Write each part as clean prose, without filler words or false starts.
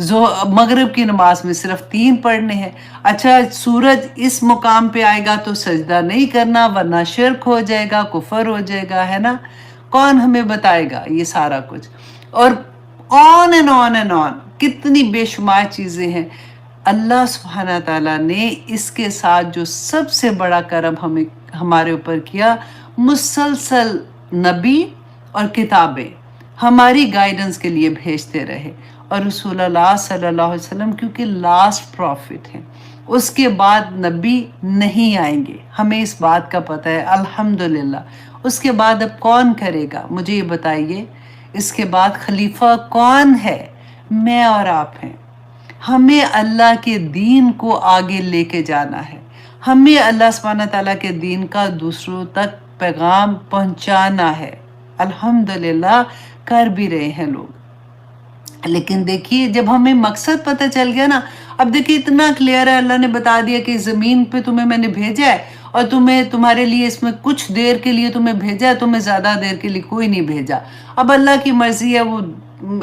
مغرب کی نماز میں صرف 3 پڑھنے ہیں. اچھا سورج اس مقام پہ آئے گا تو سجدہ نہیں کرنا ورنہ شرک ہو جائے گا، کفر ہو جائے گا، ہے نا. کون ہمیں بتائے گا یہ سارا کچھ؟ اور on and on and on کتنی بے شمار چیزیں ہیں. اللہ سبحانہ تعالیٰ نے اس کے ساتھ جو سب سے بڑا کرم ہمارے اوپر کیا، مسلسل نبی اور کتابیں ہماری گائیڈنس کے لیے بھیجتے رہے. اور رسول اللہ صلی اللہ علیہ وسلم کیونکہ لاسٹ پروفٹ ہیں، اس کے بعد نبی نہیں آئیں گے، ہمیں اس بات کا پتہ ہے الحمدللہ. اس کے بعد اب کون کرے گا مجھے یہ بتائیے؟ اس کے بعد خلیفہ کون ہے؟ میں اور آپ ہیں. ہمیں اللہ کے دین کو آگے لے کے جانا ہے، ہمیں اللہ سبحانہ تعالیٰ کے دین کا دوسروں تک پیغام پہنچانا ہے. الحمدللہ کر بھی رہے ہیں لوگ. لیکن دیکھیے جب ہمیں مقصد پتہ چل گیا نا، اب دیکھیے اتنا کلیئر ہے، اللہ نے بتا دیا کہ زمین پہ تمہیں میں نے بھیجا ہے اور تمہارے لیے اس میں کچھ دیر کے لیے تمہیں بھیجا ہے، تمہیں زیادہ دیر کے لیے کوئی نہیں بھیجا. اب اللہ کی مرضی ہے، وہ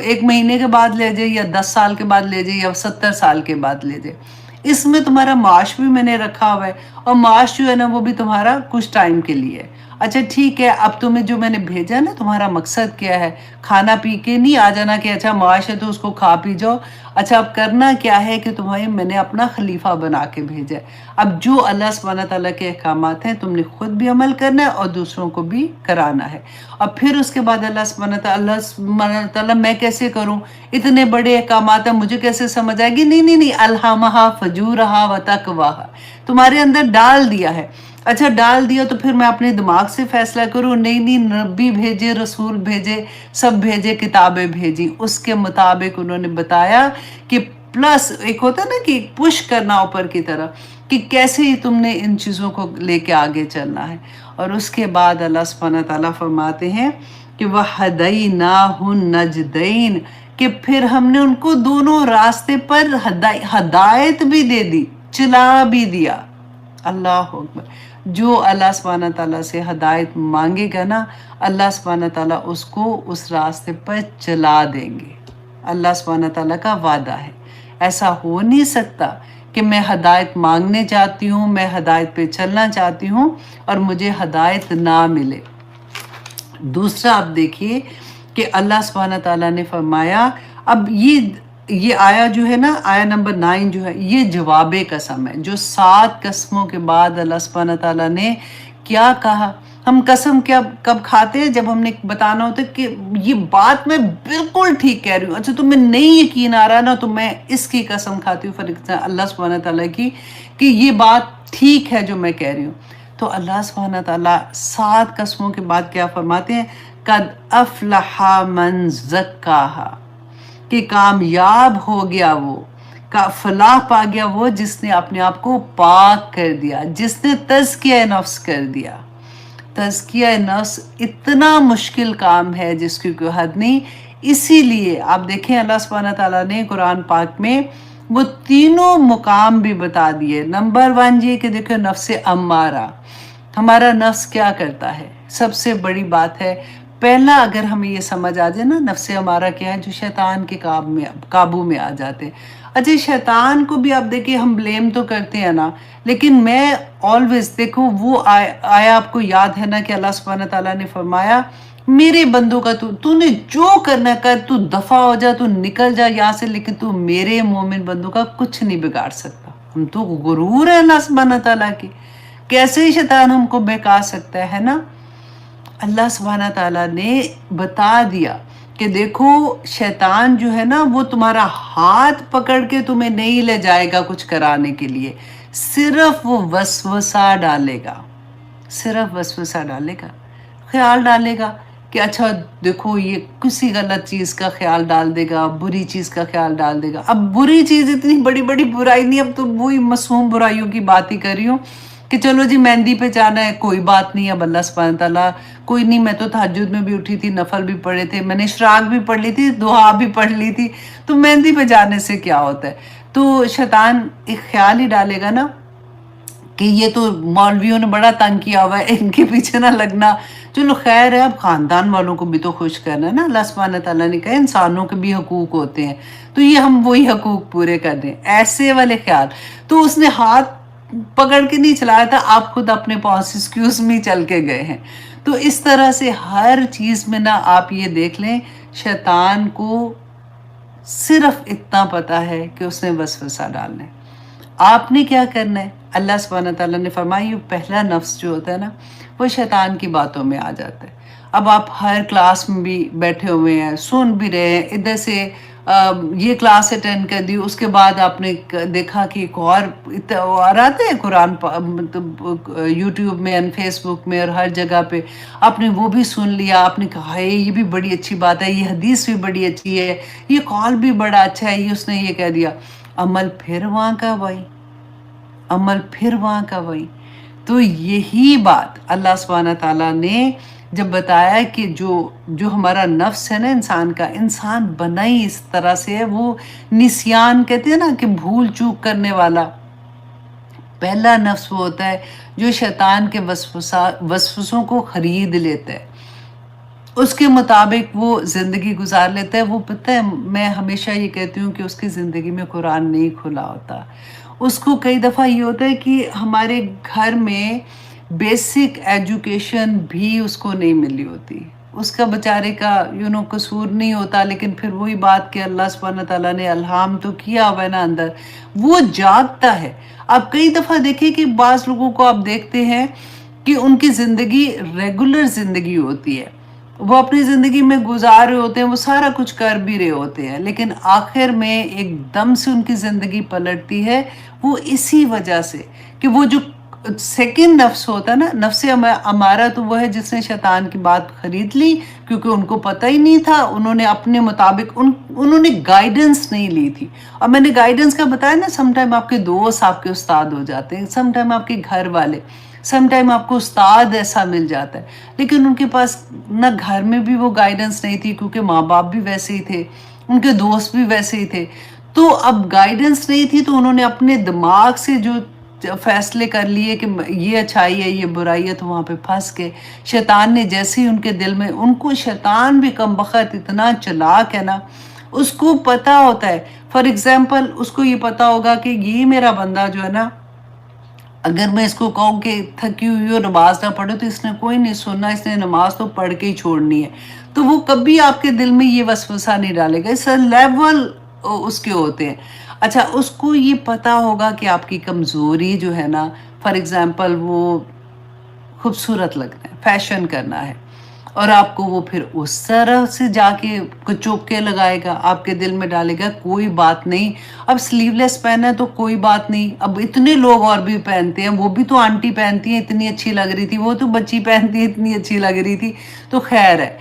1 مہینے کے بعد لے جائے یا 10 سال کے بعد لے جائے یا 70 سال کے بعد لے جائے. اس میں تمہارا معاش بھی میں نے رکھا ہوا ہے، اور معاش جو ہے نا وہ بھی تمہارا کچھ ٹائم کے لیے ہے. اچھا ٹھیک ہے، اب تمہیں جو میں نے بھیجا نا تمہارا مقصد کیا ہے؟ کھانا پی کے نہیں آ جانا کہ اچھا معاش ہے تو اس کو کھا پی جاؤ. اچھا اب کرنا کیا ہے کہ تمہیں میں نے اپنا خلیفہ بنا کے بھیجا ہے. اب جو اللہ سبحانہ تعالیٰ کے احکامات ہیں تم نے خود بھی عمل کرنا ہے اور دوسروں کو بھی کرانا ہے. اور پھر اس کے بعد اللہ سبحانہ تعالیٰ میں کیسے کروں؟ اتنے بڑے احکامات ہیں، مجھے کیسے سمجھ آئے گی؟ نہیں، الہمہا فجورہا وتقواہا تمہارے اندر ڈال دیا ہے. اچھا ڈال دیا تو پھر میں اپنے دماغ سے فیصلہ کروں؟ نہیں، نبی بھیجے، رسول بھیجے، سب بھیجے، کتابیں بھیجی، اس کے مطابق انہوں نے بتایا کہ پلس ایک ہوتا ہے نا کہ پش کرنا اوپر کی طرف کہ کیسے ہی تم نے ان چیزوں کو لے کے آگے چلنا ہے. اور اس کے بعد اللہ سبحانہ تعالیٰ فرماتے ہیں کہ وَهَدَيْنَاهُ النَّجْدَيْنِ کہ پھر ہم نے ان کو دونوں راستے پر ہدایت بھی دے دی، چلا بھی دیا. اللہ اکبر. جو اللہ سبحانہ تعالیٰ سے ہدایت مانگے گا نا، اللہ سبحانہ تعالیٰ اس کو اس راستے پر چلا دیں گے. اللہ سبحانہ تعالیٰ کا وعدہ ہے. ایسا ہو نہیں سکتا کہ میں ہدایت مانگنے چاہتی ہوں، میں ہدایت پہ چلنا چاہتی ہوں اور مجھے ہدایت نہ ملے. دوسرا آپ دیکھیے کہ اللہ سبحانہ تعالیٰ نے فرمایا، اب یہ آیا جو ہے نا، آیا نمبر 9 جو ہے، یہ جواب قسم ہے. جو 7 قسموں کے بعد اللہ سبحانہ تعالیٰ نے کیا کہا. ہم قسم کب کھاتے ہیں؟ جب ہم نے بتانا ہوتا ہے کہ یہ بات میں بالکل ٹھیک کہہ رہی ہوں. اچھا تمہیں نہیں یقین آ رہا نا تو میں اس کی قسم کھاتی ہوں، اللہ سبحانہ تعالیٰ کی، کہ یہ بات ٹھیک ہے جو میں کہہ رہی ہوں. تو اللہ سبحانہ تعالیٰ 7 قسموں کے بعد کیا فرماتے ہیں؟ قد افلح من زکاہا کہ کامیاب ہو گیا وہ، فلاح پا گیا وہ جس نے اپنے آپ کو پاک کر دیا، جس نے تزکیہ نفس کر دیا. تزکیہ نفس اتنا مشکل کام ہے جس کی کوئی حد نہیں. اسی لیے آپ دیکھیں اللہ سبحانہ تعالیٰ نے قرآن پاک میں وہ تینوں مقام بھی بتا دیے. نمبر 1 یہ کہ دیکھو نفس امارہ، ہمارا نفس کیا کرتا ہے؟ سب سے بڑی بات ہے، پہلا اگر ہمیں یہ سمجھ آ جائے نا نفس ہمارا کیا ہے، جو شیطان کے قابو میں آ جاتے ہیں. اچھا شیطان کو بھی آپ دیکھیں ہم بلیم تو کرتے ہیں نا، لیکن میں آلویز دیکھو وہ آیا آپ کو یاد ہے نا کہ اللہ سبحانہ تعالیٰ نے فرمایا میرے بندوں کا تو نے جو کرنا کر، تو دفع ہو جا، تو نکل جا یہاں سے، لیکن تو میرے مومن بندوں کا کچھ نہیں بگاڑ سکتا. ہم تو غرور ہے اللہ سبحانہ تعالیٰ کی، کیسے شیطان ہم کو بہکا سکتا ہے نا. اللہ سبحانہ تعالیٰ نے بتا دیا کہ دیکھو شیطان جو ہے نا وہ تمہارا ہاتھ پکڑ کے تمہیں نہیں لے جائے گا کچھ کرانے کے لیے، صرف وہ وسوسہ ڈالے گا، صرف وسوسہ ڈالے گا، خیال ڈالے گا کہ اچھا دیکھو یہ کسی غلط چیز کا خیال ڈال دے گا، بری چیز کا خیال ڈال دے گا. اب بری چیز اتنی بڑی بڑی برائی نہیں، اب تو وہی معصوم برائیوں کی بات ہی کر رہی ہوں کہ چلو جی مہندی پہ جانا ہے، کوئی بات نہیں. اب اللہ سبحانہ تعالیٰ کوئی نہیں، میں تو تہجد میں بھی اٹھی تھی، نفل بھی پڑھے تھے، میں نے اشراق بھی پڑھ لی تھی، دعا بھی پڑھ لی تھی، تو مہندی پہ جانے سے کیا ہوتا ہے؟ تو شیطان ایک خیال ہی ڈالے گا نا کہ یہ تو مولویوں نے بڑا تنگ کیا ہوا ہے، ان کے پیچھے نہ لگنا. چلو خیر ہے، اب خاندان والوں کو بھی تو خوش کرنا ہے نا. اللہ سبحانہ تعالیٰ نے کہا انسانوں کے بھی حقوق ہوتے ہیں، تو یہ ہم وہی حقوق پورے کر دیں، ایسے والے خیال. تو اس نے ہاتھ پکڑ کے نہیں چلایا تھا، آپ خود اپنے پاؤں سے ایکسکیوز می چل کے گئے ہیں. تو اس طرح سے ہر چیز میں نا آپ یہ دیکھ لیں، شیطان کو صرف اتنا پتا ہے کہ اس نے وسوسہ ڈالنا ہے. آپ نے کیا کرنا ہے؟ اللہ سبحانہ تعالیٰ نے فرمایا یہ پہلا نفس جو ہوتا ہے نا وہ شیطان کی باتوں میں آ جاتا ہے. اب آپ ہر کلاس میں بھی بیٹھے ہوئے ہیں، سن بھی رہے ہیں، ادھر سے یہ کلاس اٹینڈ کر دی، اس کے بعد آپ نے دیکھا کہ ایک اور آتے ہیں قرآن مطلب یوٹیوب میں فیس بک میں اور ہر جگہ پہ، آپ نے وہ بھی سن لیا، آپ نے کہا ہے یہ بھی بڑی اچھی بات ہے، یہ حدیث بھی بڑی اچھی ہے، یہ کال بھی بڑا اچھا ہے، یہ اس نے یہ کہہ دیا. عمل پھر وہاں کا وہی، عمل پھر وہاں کا وہی. تو یہی بات اللہ سبحانہ تعالیٰ نے جب بتایا کہ جو ہمارا نفس ہے نا انسان کا، انسان بنا ہی اس طرح سے ہے، وہ نسیان کہتے ہیں نا کہ بھول چوک کرنے والا. پہلا نفس وہ ہوتا ہے جو شیطان کے وسوسوں کو خرید لیتا ہے، اس کے مطابق وہ زندگی گزار لیتا ہے. وہ پتہ ہے میں ہمیشہ یہ کہتی ہوں کہ اس کی زندگی میں قرآن نہیں کھلا ہوتا. اس کو کئی دفعہ یہ ہوتا ہے کہ ہمارے گھر میں بیسک ایجوکیشن بھی اس کو نہیں ملی ہوتی. اس کا بیچارے کا قصور نہیں ہوتا، لیکن پھر وہی بات کہ اللہ سبحانہ تعالیٰ نے الہام تو کیا ہوا ہے نا اندر، وہ جاگتا ہے. آپ کئی دفعہ دیکھیں کہ بعض لوگوں کو آپ دیکھتے ہیں کہ ان کی زندگی ریگولر زندگی ہوتی ہے، وہ اپنی زندگی میں گزار رہے ہوتے ہیں، وہ سارا کچھ کر بھی رہے ہوتے ہیں، لیکن آخر میں ایک دم سے ان کی زندگی پلٹتی ہے. وہ اسی وجہ سے کہ وہ جو سیکنڈ نفس ہوتا ہے نا، نفس امارہ، تو وہ ہے جس نے شیطان کی بات خرید لی، کیونکہ ان کو پتہ ہی نہیں تھا، انہوں نے اپنے مطابق انہوں نے گائیڈنس نہیں لی تھی. اور میں نے گائیڈنس کا بتایا نا، سم ٹائم آپ کے دوست آپ کے استاد ہو جاتے ہیں، سم ٹائم آپ کے گھر والے، سم ٹائم آپ کو استاد ایسا مل جاتا ہے، لیکن ان کے پاس نہ گھر میں بھی وہ گائیڈنس نہیں تھی، کیونکہ ماں باپ بھی ویسے ہی تھے، ان کے دوست بھی ویسے ہی تھے. تو اب گائیڈنس نہیں تھی، تو انہوں نے اپنے دماغ سے جو فیصلے کر لیے کہ یہ اچھائی ہے یہ برائی ہے، تو وہاں پہ پھنس گئے. شیطان نے جیسے ہی ان کے دل میں، ان کو شیطان بھی کم بخت اتنا چلاک ہے نا، اس کو پتا ہوتا ہے. فار ایگزامپل اس کو یہ پتا ہوگا کہ یہ میرا بندہ جو ہے نا، اگر میں اس کو کہوں کہ تھکی ہوئی ہو نماز نہ پڑھو تو اس نے کوئی نہیں سننا، اس نے نماز تو پڑھ کے ہی چھوڑنی ہے. تو وہ کبھی آپ کے دل میں یہ وسوسہ نہیں ڈالے گا. اس لیول اس کے ہوتے ہیں. اچھا، اس کو یہ پتا ہوگا کہ آپ کی کمزوری جو ہے نا، فار ایگزامپل وہ خوبصورت لگنا ہے، فیشن کرنا ہے، اور آپ کو وہ پھر اس طرح سے جا کے چوکے لگائے گا، آپ کے دل میں ڈالے گا کوئی بات نہیں، اب سلیو لیس پہنا ہے تو کوئی بات نہیں، اب اتنے لوگ اور بھی پہنتے ہیں، وہ بھی تو آنٹی پہنتی ہیں اتنی اچھی لگ رہی تھی، وہ تو بچی پہنتی ہے اتنی اچھی لگ رہی تھی، تو خیر ہے.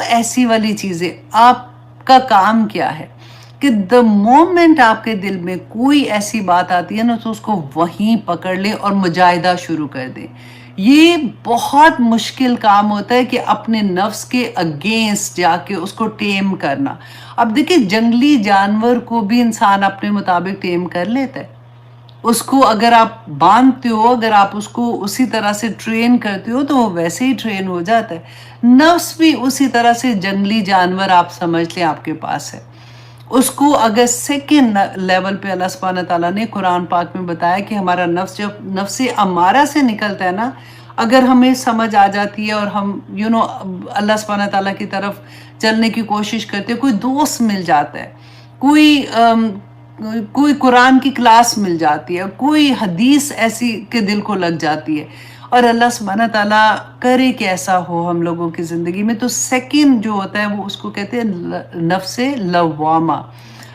ایسی والی چیزیں. آپ کا کام کیا ہے کہ the moment آپ کے دل میں کوئی ایسی بات آتی ہے نا، تو اس کو وہیں پکڑ لے اور مجاہدہ شروع کر دیں. یہ بہت مشکل کام ہوتا ہے کہ اپنے نفس کے اگینسٹ جا کے اس کو ٹیم کرنا. اب دیکھیں جنگلی جانور کو بھی انسان اپنے مطابق ٹیم کر لیتا ہے. اس کو اگر آپ باندھتے ہو، اگر آپ اس کو اسی طرح سے ٹرین کرتے ہو تو وہ ویسے ہی ٹرین ہو جاتا ہے. نفس بھی اسی طرح سے جنگلی جانور آپ سمجھ لیں آپ کے پاس ہے. اس کو اگر سیکنڈ لیول پہ اللہ سبحانہ تعالیٰ نے قرآن پاک میں بتایا کہ ہمارا نفس جب نفس امارہ سے نکلتا ہے نا، اگر ہمیں سمجھ آ جاتی ہے اور ہم اللہ سبحانہ تعالیٰ کی طرف چلنے کی کوشش کرتے ہیں، کوئی دوست مل جاتا ہے، کوئی قرآن کی کلاس مل جاتی ہے، کوئی حدیث ایسی کہ دل کو لگ جاتی ہے، اور اللہ سبحانہ تعالیٰ کرے کہ ایسا ہو ہم لوگوں کی زندگی میں، تو سیکنڈ جو ہوتا ہے وہ اس کو کہتے ہیں نفس لوامہ.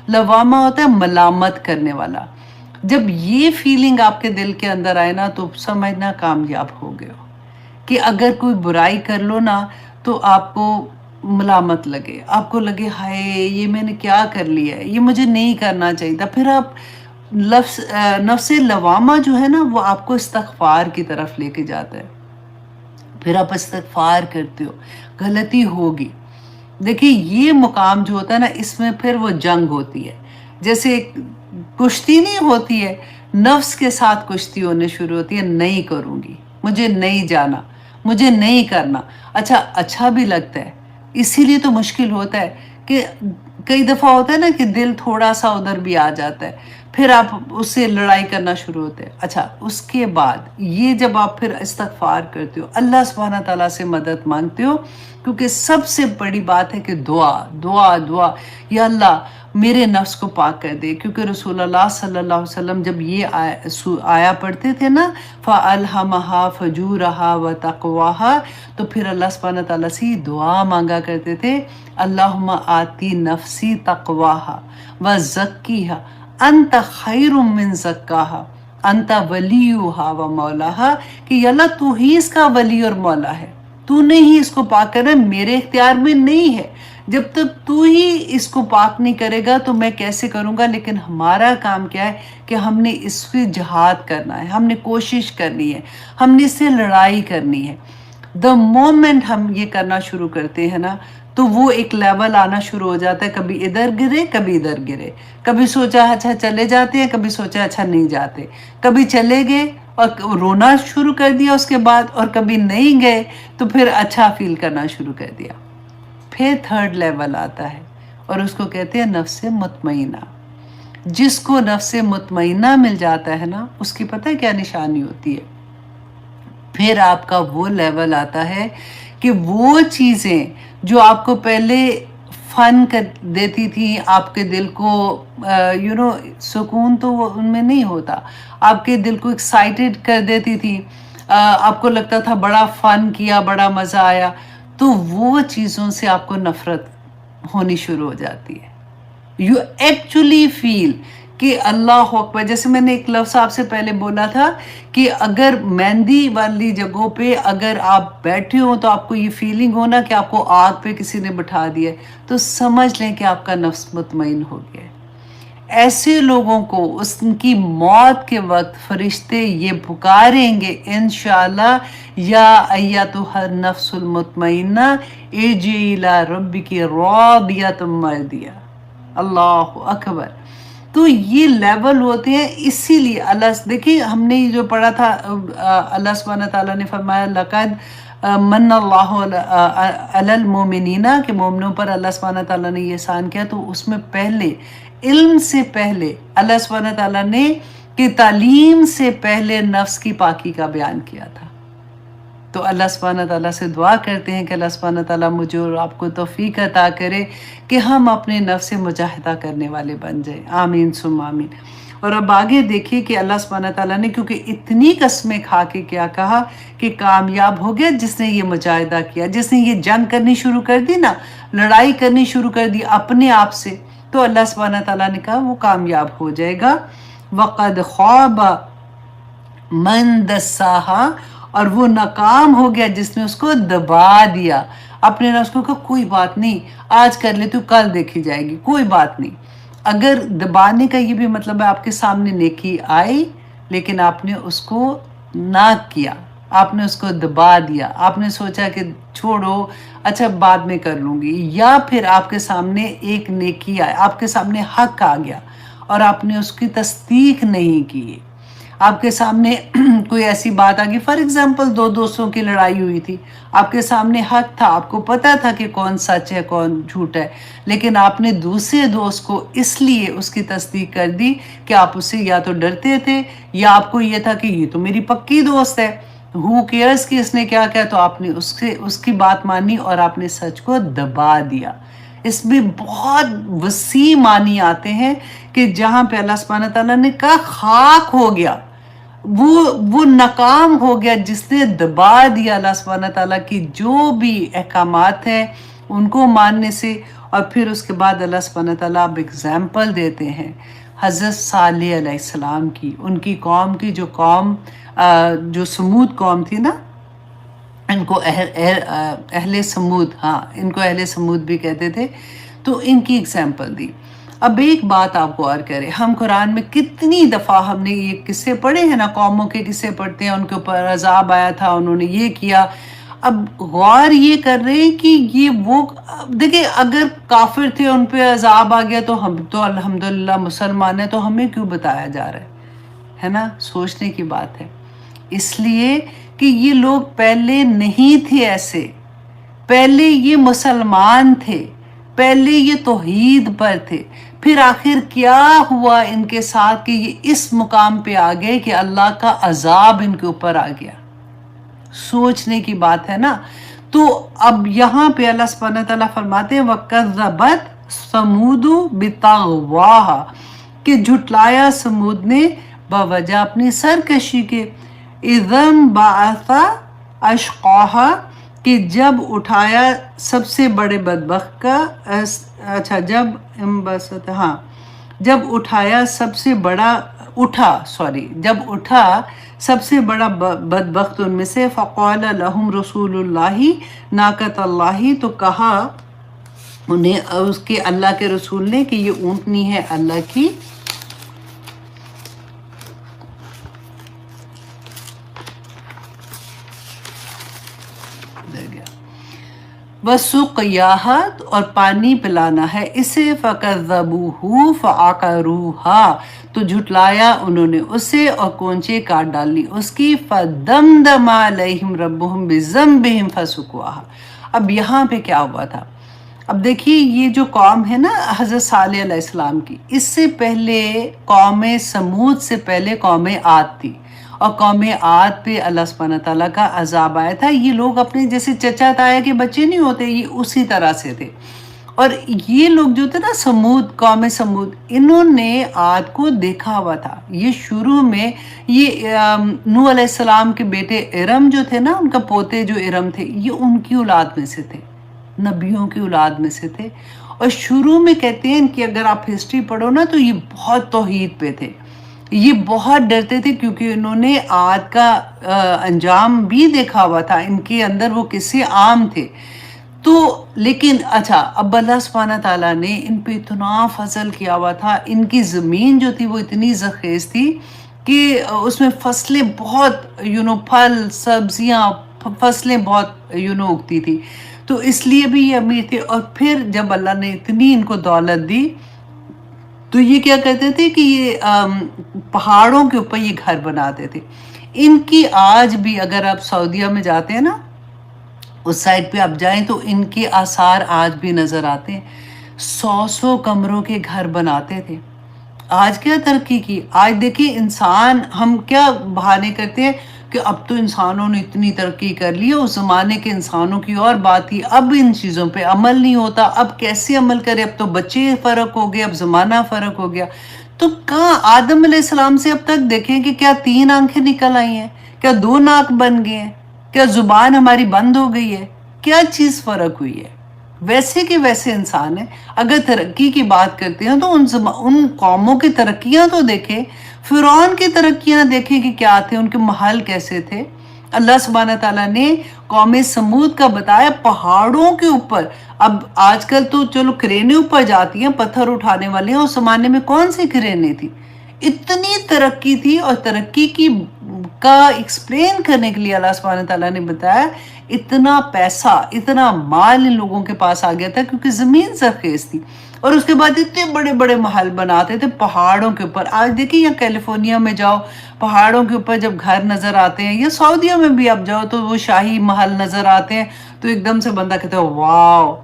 لوامہ ہوتا ہے ملامت کرنے والا. جب یہ فیلنگ آپ کے دل کے اندر آئے نا، تو سمجھنا کامیاب ہو گئے ہو. کہ اگر کوئی برائی کر لو نا تو آپ کو ملامت لگے، آپ کو لگے ہائے یہ میں نے کیا کر لیا ہے، یہ مجھے نہیں کرنا چاہیے تھا. پھر آپ نفس لوامہ جو ہے نا وہ آپ کو استغفار کی طرف لے کے جاتا ہے. پھر آپ استغفار کرتے ہو، غلطی ہوگی. دیکھیں یہ مقام جو ہوتا ہے نا، اس میں پھر وہ جنگ ہوتی ہے. جیسے کشتی نہیں ہوتی ہے، نفس کے ساتھ کشتی ہونے شروع ہوتی ہے. نہیں کروں گی، مجھے نہیں جانا، مجھے نہیں کرنا. اچھا بھی لگتا ہے، اسی لیے تو مشکل ہوتا ہے کئی دفعہ ہوتا ہے نا کہ دل تھوڑا سا ادھر بھی آ جاتا ہے، پھر آپ اس سے لڑائی کرنا شروع ہوتے ہیں. اچھا، اس کے بعد یہ جب آپ پھر استغفار کرتے ہو، اللہ سبحانہ تعالیٰ سے مدد مانگتے ہو، کیونکہ سب سے بڑی بات ہے کہ دعا دعا دعا. یا اللہ میرے نفس کو پاک کر دے، کیونکہ رسول اللہ صلی اللہ علیہ وسلم جب یہ آیا پڑھتے تھے نا، فَأَلْهَمَهَا فَجُورَهَا وَتَقْوَاهَا، تو پھر اللہ سبحانہ تعالیٰ سے دعا مانگا کرتے تھے، اللہم آتی نفسی تقواها وزکیها انت خیر من زکاها انت ولیها و مولاها، کہ یا اللہ تو ہی اس کا ولی اور مولا ہے، تو نے ہی اس کو پاک کرنا، میرے اختیار میں نہیں ہے. جب تک تو ہی اس کو پاک نہیں کرے گا تو میں کیسے کروں گا؟ لیکن ہمارا کام کیا ہے کہ ہم نے اس سے جہاد کرنا ہے، ہم نے کوشش کرنی ہے، ہم نے اس سے لڑائی کرنی ہے. دا مومنٹ ہم یہ کرنا شروع کرتے ہیں نا، تو وہ ایک لیول آنا شروع ہو جاتا ہے، کبھی ادھر گرے کبھی ادھر گرے، کبھی سوچا اچھا چلے جاتے ہیں، کبھی سوچا اچھا نہیں جاتے، کبھی چلے گئے اور رونا شروع کر دیا اس کے بعد، اور کبھی نہیں گئے تو پھر اچھا فیل کرنا شروع کر دیا. پھر تھرڈ لیول آتا ہے اور اس کو کہتے ہیں نفس مطمئنہ. جس کو نفس مطمئنہ مل جاتا ہے نا، اس کی پتہ ہے کیا نشانی ہوتی ہے؟ پھر آپ کا وہ لیول آتا ہے کہ وہ چیزیں جو آپ کو پہلے فن کر دیتی تھی، آپ کے دل کو سکون تو ان میں نہیں ہوتا، آپ کے دل کو ایکسائٹیڈ کر دیتی تھی، آپ کو لگتا تھا بڑا فن کیا، بڑا مزہ آیا، تو وہ چیزوں سے آپ کو نفرت ہونی شروع ہو جاتی ہے. یو ایکچولی فیل کہ اللہ اکبر، جیسے میں نے ایک لفظ آپ سے پہلے بولا تھا کہ اگر مہندی والی جگہوں پہ اگر آپ بیٹھے ہو تو آپ کو یہ فیلنگ ہونا کہ آپ کو آگ پہ کسی نے بٹھا دیا ہے، تو سمجھ لیں کہ آپ کا نفس مطمئن ہو گیا ہے. ایسے لوگوں کو اس کی موت کے وقت فرشتے یہ پکاریں گے انشاءاللہ، یا ایتھا النفس المطمئنہ ارجعی الی ربک راضیۃ مرضیہ. اللہ اکبر. تو یہ لیول ہوتے ہیں. اسی لیے اللہ، دیکھیے ہم نے جو پڑھا تھا، اللہ سبحانہ تعالیٰ نے فرمایا لقد من اللہ علی المومنین، کہ مومنوں پر اللہ سبحانہ تعالیٰ نے یہ احسان کیا. تو اس میں پہلے علم سے پہلے اللہ سبحانہ تعالیٰ نے کہ تعلیم سے پہلے نفس کی پاکی کا بیان کیا تھا. تو اللہ سبحانہ تعالیٰ سے دعا کرتے ہیں کہ اللہ سبحانہ تعالیٰ مجھے اور آپ کو توفیق عطا کرے کہ ہم اپنے نفس مجاہدہ کرنے والے بن جائیں. آمین ثم آمین. اور اب آگے دیکھیے کہ اللہ سبحانہ تعالیٰ نے کیونکہ اتنی قسمیں کھا کے کیا کہا کہ کامیاب ہو گیا جس نے یہ مجاہدہ کیا، جس نے یہ جنگ کرنی شروع کر دی نا، لڑائی کرنی شروع کر دی اپنے آپ سے، تو اللہ سبحانہ تعالیٰ نے کہا وہ کامیاب ہو جائے گا. وَقَدْ خَابَ مَنْ دَسَّاهَا، اور وہ ناکام ہو گیا جس نے اس کو دبا دیا. اپنے نفس کو کہا کوئی بات نہیں، آج کر لے تو کل دیکھی جائے گی، کوئی بات نہیں. اگر دبانے کا یہ بھی مطلب ہے آپ کے سامنے نیکی آئی لیکن آپ نے اس کو نہ کیا، آپ نے اس کو دبا دیا، آپ نے سوچا کہ چھوڑو اچھا بعد میں کر لوں گی. یا پھر آپ کے سامنے ایک نیکی آئے، آپ کے سامنے حق آ گیا اور آپ نے اس کی تصدیق نہیں کی. آپ کے سامنے کوئی ایسی بات آ گئی، فار ایگزامپل دو دوستوں کی لڑائی ہوئی تھی، آپ کے سامنے حق تھا، آپ کو پتا تھا کہ کون سچ ہے کون جھوٹ ہے، لیکن آپ نے دوسرے دوست کو اس لیے اس کی تصدیق کر دی کہ آپ اس سے یا تو ڈرتے تھے یا آپ کو یہ تھا کہ یہ تو میری پکی دوست ہے، ہو کیئرس کہ اس نے کیا کیا، تو آپ نے اس کی بات مانی اور آپ نے سچ کو دبا دیا. اس میں بہت وسیع معنی آتے ہیں کہ جہاں پہ اللہ سبحانہ تعالیٰ نے کہا خاک ہو گیا، وہ ناکام ہو گیا جس نے دبا دیا اللہ سبحانہ تعالیٰ کی جو بھی احکامات ہیں ان کو ماننے سے. اور پھر اس کے بعد اللہ سبحانہ تعالیٰ اب اگزامپل دیتے ہیں حضرت صالح علیہ السلام کی، ان کی قوم کی، جو سمود قوم تھی نا، ان کو اہل سمود، ہاں ان کو اہل سمود بھی کہتے تھے. تو ان کی اگزامپل دی. اب ایک بات آپ غور کریں، ہم قرآن میں کتنی دفعہ ہم نے یہ قصے پڑھے ہیں نا، قوموں کے قصے پڑھتے ہیں، ان کے اوپر عذاب آیا تھا، انہوں نے یہ کیا. اب غور یہ کر رہے ہیں کہ یہ وہ، دیکھیں اگر کافر تھے ان پہ عذاب آ گیا تو ہم تو الحمدللہ مسلمان ہیں، تو ہمیں کیوں بتایا جا رہا ہے نا؟ سوچنے کی بات ہے. اس لیے کہ یہ لوگ پہلے نہیں تھے ایسے، پہلے یہ مسلمان تھے، پہلے یہ توحید پر تھے، پھر آخر کیا ہوا ان کے ساتھ کہ یہ اس مقام پہ آ گئے کہ اللہ کا عذاب ان کے اوپر آ گیا۔ سوچنے کی بات ہے نا۔ تو اب یہاں پہ اللہ سبحانہ تعالیٰ فرماتے ہیں وَكَذَّبَتْ ثَمُودُ بِطَغْوَاهَا، کہ جھٹلایا سمود نے بوجہ اپنی سرکشی کے، اِذَنْ بَعَثَ أَشْقَاهَا، کہ جب اٹھایا سب سے بڑے بدبخت کا، اچھا جب اٹھایا سب سے بڑا جب اٹھا سب سے بڑا بدبخت ان میں سے، فقال لهم رسول اللہ ناقۃ اللہ، تو کہا انہیں اس کے اللہ کے رسول نے کہ یہ اونٹنی ہے اللہ کی، وَسُقْيَاهَا، اور پانی پلانا ہے اسے، فَكَذَّبُوهُ فَعَقَرُوهَا، تو جھٹلایا انہوں نے اسے اور کونچے کاٹ ڈالی اس کی، فَدَمْدَمَ عَلَيْهِمْ رَبُّهُمْ بِذَنبِهِمْ فَسُقْوَاهَا۔ اب یہاں پہ کیا ہوا تھا؟ اب دیکھیے یہ جو قوم ہے نا حضرت صالح علیہ السلام کی، اس سے پہلے قوم سمود سے پہلے قوم عاد تھی، اور قوم عاد پہ اللہ سبحانہ تعالیٰ کا عذاب آیا تھا۔ یہ لوگ اپنے جیسے چچا تایا کے بچے نہیں ہوتے، یہ اسی طرح سے تھے۔ اور یہ لوگ جو تھے نا قوم سمود، انہوں نے عاد کو دیکھا ہوا تھا۔ یہ شروع میں یہ نوح علیہ السلام کے بیٹے ارم جو تھے نا، ان کا پوتے جو ارم تھے، یہ ان کی اولاد میں سے تھے، نبیوں کی اولاد میں سے تھے۔ اور شروع میں کہتے ہیں کہ اگر آپ ہسٹری پڑھو نا تو یہ بہت توحید پہ تھے، یہ بہت ڈرتے تھے، کیونکہ انہوں نے عاد کا انجام بھی دیکھا ہوا تھا، ان کے اندر وہ قصے عام تھے۔ تو لیکن اچھا اب اللہ سبحانہ تعالیٰ نے ان پہ اتنا فضل کیا ہوا تھا، ان کی زمین جو تھی وہ اتنی زرخیز تھی کہ اس میں فصلیں بہت پھل سبزیاں فصلیں بہت اگتی تھی، تو اس لیے بھی یہ امیر تھے۔ اور پھر جب اللہ نے اتنی ان کو دولت دی تو یہ کیا کرتے تھے کہ یہ پہاڑوں کے اوپر یہ گھر بناتے تھے۔ ان کی آج بھی اگر آپ سعودیہ میں جاتے ہیں نا، اس سائڈ پہ آپ جائیں تو ان کے آثار آج بھی نظر آتے ہیں۔ 100 کمروں کے گھر بناتے تھے۔ آج کیا ترقی کی، آج دیکھیں انسان، ہم کیا بہانے کرتے ہیں کہ اب تو انسانوں نے اتنی ترقی کر لی ہے، اس زمانے کے انسانوں کی اور بات تھی، اب ان چیزوں پہ عمل نہیں ہوتا، اب کیسے عمل کرے، اب تو بچے فرق ہو گئے، اب زمانہ فرق ہو گیا۔ تو کہاں آدم علیہ السلام سے اب تک دیکھیں کہ کیا 3 آنکھیں نکل آئی ہیں، کیا 2 ناک بن گئے ہیں، کیا زبان ہماری بند ہو گئی ہے، کیا چیز فرق ہوئی ہے؟ ویسے کہ ویسے انسان ہیں۔ اگر ترقی کی بات کرتے ہیں تو ان قوموں کی ترقیاں تو دیکھیں، فرعون کی ترقیاں دیکھیں کہ کیا تھے، ان کے محل کیسے تھے۔ اللہ سبحانہ تعالیٰ نے قوم سمود کا بتایا پہاڑوں کے اوپر۔ اب آج کل تو چلو کرینے اوپر جاتی ہیں، پتھر اٹھانے والے ہیں، اس زمانے میں کون سی کرینے تھی؟ اتنی ترقی تھی، اور ترقی کا ایکسپلین کرنے کے لیے اللہ سبحانہ تعالیٰ نے بتایا اتنا پیسہ اتنا مال ان لوگوں کے پاس آ گیا تھا کیونکہ زمین زرخیز تھی، اور اس کے بعد اتنے بڑے بڑے محل بناتے تھے پہاڑوں کے اوپر۔ آج دیکھیں یا کیلیفورنیا میں جاؤ، پہاڑوں کے اوپر جب گھر نظر آتے ہیں، یا سعودیہ میں بھی آپ جاؤ تو وہ شاہی محل نظر آتے ہیں، تو ایک دم سے بندہ کہتا ہے واو،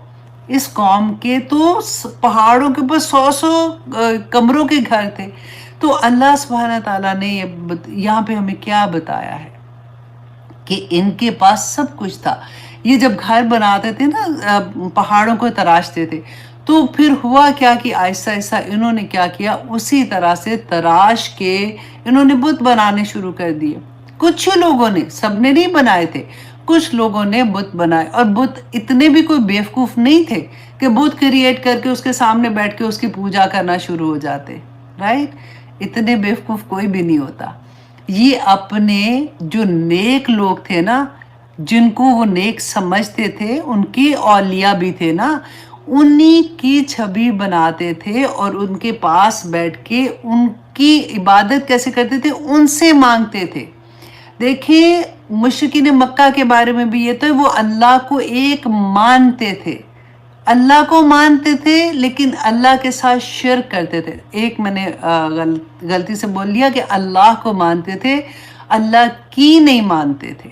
اس قوم کے تو پہاڑوں کے اوپر 100 کمروں کے گھر تھے۔ تو اللہ سبحانہ تعالیٰ نے یہاں پہ ہمیں کیا بتایا ہے کہ ان کے پاس سب کچھ تھا۔ یہ جب گھر بناتے تھے نا، پہاڑوں کو تراشتے تھے، تو پھر ہوا کیا کہ آہستہ آہستہ انہوں نے کیا کیا، اسی طرح سے تراش کے انہوں نے بت بنانے شروع کر دیے۔ کچھ لوگوں نے، سب نے نہیں بنائے تھے، کچھ لوگوں نے بت بنائے، اور بت اتنے بھی کوئی بیوقوف نہیں تھے کہ بت کریٹ کر کے اس کے سامنے بیٹھ کے اس کی پوجا کرنا شروع ہو جاتے، رائٹ؟ اتنے بیوقوف کوئی بھی نہیں ہوتا۔ یہ اپنے جو نیک لوگ تھے نا، جن کو وہ نیک سمجھتے تھے، ان کے اولیاء بھی تھے نا، انہی کی چھبی بناتے تھے، اور ان کے پاس بیٹھ کے ان کی عبادت کیسے کرتے تھے، ان سے مانگتے تھے۔ دیکھیں مشرکین مکہ کے بارے میں بھی یہ تو وہ اللہ کو ایک مانتے تھے، اللہ کو مانتے تھے لیکن اللہ کے ساتھ شرک کرتے تھے۔ ایک میں نے غلطی سے بول لیا کہ اللہ کو مانتے تھے، اللہ کی نہیں مانتے تھے۔